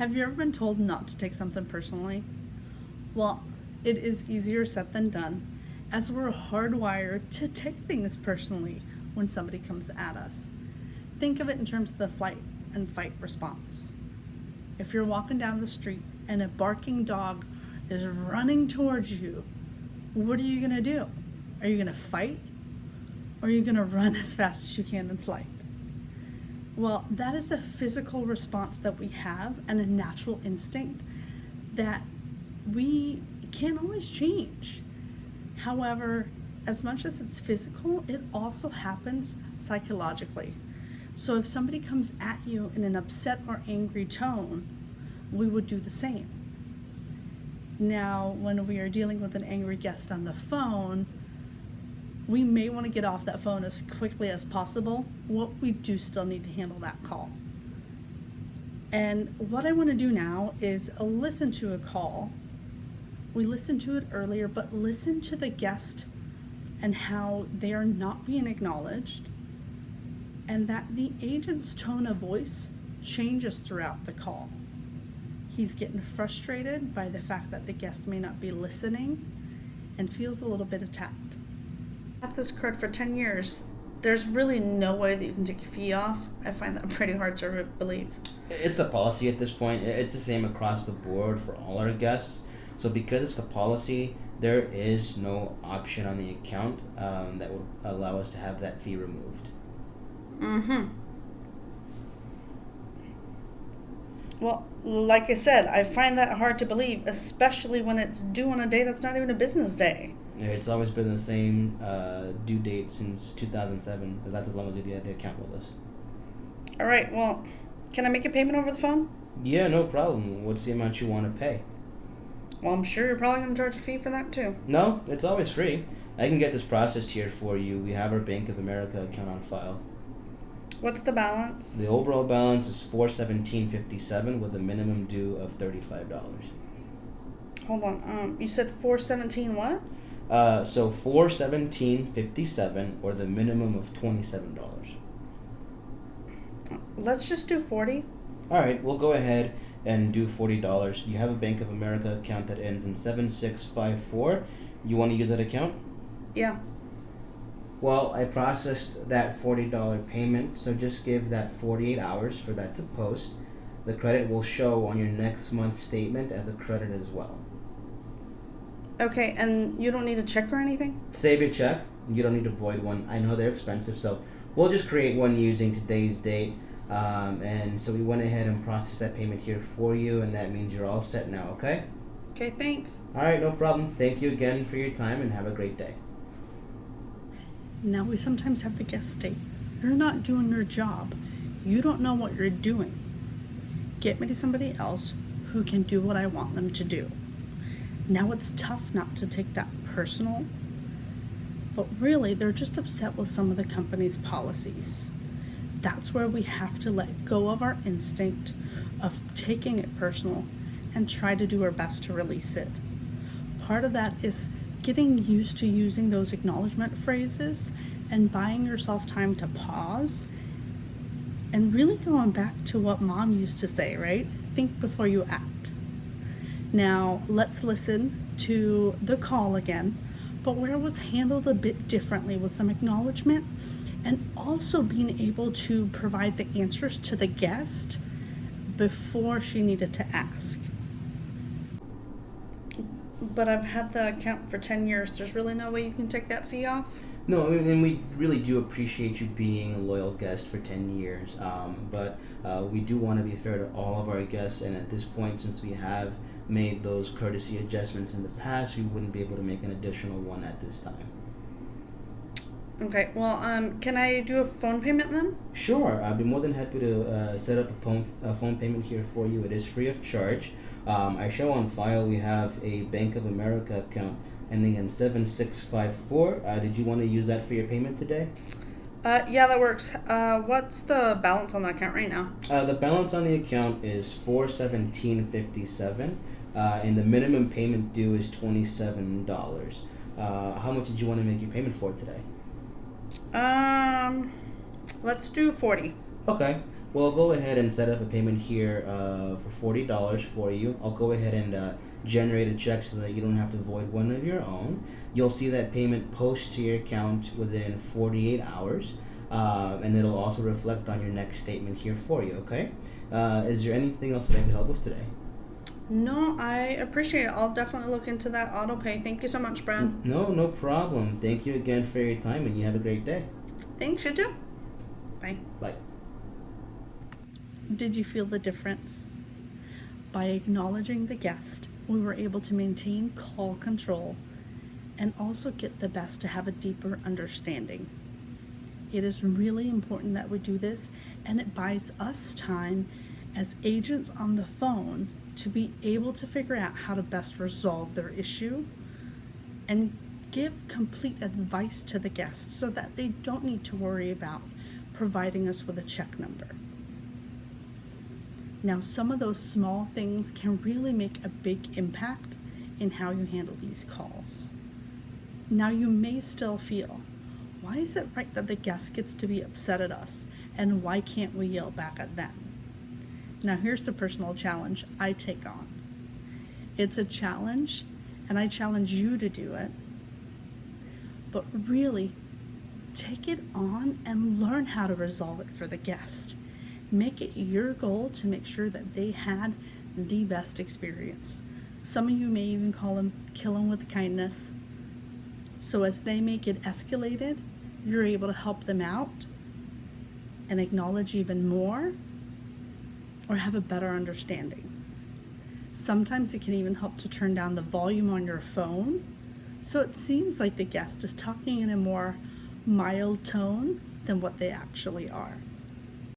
Have you ever been told not to take something personally? Well, it is easier said than done, as we're hardwired to take things personally when somebody comes at us. Think of it in terms of the flight and fight response. If you're walking down the street and a barking dog is running towards you, what are you going to do? Are you going to fight? Or are you going to run as fast as you can in flight? Well, that is a physical response that we have and a natural instinct that we can't always change. However, as much as it's physical, it also happens psychologically. So if somebody comes at you in an upset or angry tone, we would do the same. Now, when we are dealing with an angry guest on the phone, we may want to get off that phone as quickly as possible. What we do still need to handle that call. And what I want to do now is listen to a call. We listened to it earlier, but listen to the guest and how they are not being acknowledged, and that the agent's tone of voice changes throughout the call. He's getting frustrated by the fact that the guest may not be listening and feels a little bit attacked. At this card for 10 years, there's really no way that you can take a fee off. I find that pretty hard to believe. It's the policy at this point. It's the same across the board for all our guests. So because it's the policy, there is no option on the account that would allow us to have that fee removed. Mm-hmm. Well, like I said, I find that hard to believe, especially when it's due on a day that's not even a business day. It's always been the same due date since 2007, because that's as long as we had the account with us. All right, well, can I make a payment over the phone? Yeah, no problem. What's the amount you want to pay? Well, I'm sure you're probably going to charge a fee for that too. No, it's always free. I can get this processed here for you. We have our Bank of America account on file. What's the balance? The overall balance is $417.57 with a minimum due of $35. Hold on. You said 417 what? So $417.57 or the minimum of $27. Let's just do 40. All right, we'll go ahead and do $40. You have a Bank of America account that ends in 7654. You want to use that account? Yeah. Well, I processed that $40 payment, so just give that 48 hours for that to post. The credit will show on your next month's statement as a credit as well. Okay, and you don't need a check or anything? Save your check. You don't need to void one. I know they're expensive, so we'll just create one using today's date. And so we went ahead and processed that payment here for you, and that means you're all set now, okay? Okay, thanks. All right, no problem. Thank you again for your time, and have a great day. Now we sometimes have the guest state, you're not doing your job. You don't know what you're doing. Get me to somebody else who can do what I want them to do. Now it's tough not to take that personal, but really they're just upset with some of the company's policies. That's where we have to let go of our instinct of taking it personal and try to do our best to release it. Part of that is getting used to using those acknowledgement phrases and buying yourself time to pause and really going back to what mom used to say, right? Think before you act. Now, let's listen to the call again, but where it was handled a bit differently with some acknowledgement and also being able to provide the answers to the guest before she needed to ask. But I've had the account for 10 years. There's really no way you can take that fee off? No, and we really do appreciate you being a loyal guest for 10 years. But we do want to be fair to all of our guests, and at this point, since we have made those courtesy adjustments in the past, we wouldn't be able to make an additional one at this time. Okay, well, can I do a phone payment then? Sure, I'd be more than happy to set up a phone payment here for you. It is free of charge. I show on file we have a Bank of America account ending in 7654. Did you want to use that for your payment today? Yeah, that works. What's the balance on the account right now? The balance on the account is $417.57, and the minimum payment due is $27. How much did you want to make your payment for today? Let's do 40. Okay. Well, I'll go ahead and set up a payment here for $40 for you. I'll go ahead and generate a check so that you don't have to void one of your own. You'll see that payment post to your account within 48 hours, and it'll also reflect on your next statement here for you, okay? Is there anything else that I can help with today? No, I appreciate it. I'll definitely look into that auto pay. Thank you so much, Brad. No, no problem. Thank you again for your time, and you have a great day. Thanks, you too. Bye. Bye. Did you feel the difference? By acknowledging the guest, we were able to maintain call control and also get the best to have a deeper understanding. It is really important that we do this, and it buys us time as agents on the phone to be able to figure out how to best resolve their issue and give complete advice to the guest so that they don't need to worry about providing us with a check number. Now, some of those small things can really make a big impact in how you handle these calls. Now, you may still feel, why is it right that the guest gets to be upset at us, and why can't we yell back at them? Now, here's the personal challenge I take on. It's a challenge, and I challenge you to do it, but really take it on and learn how to resolve it for the guest. Make it your goal to make sure that they had the best experience. Some of you may even call them kill them with kindness. So as they may get escalated, you're able to help them out and acknowledge even more or have a better understanding. Sometimes it can even help to turn down the volume on your phone so it seems like the guest is talking in a more mild tone than what they actually are.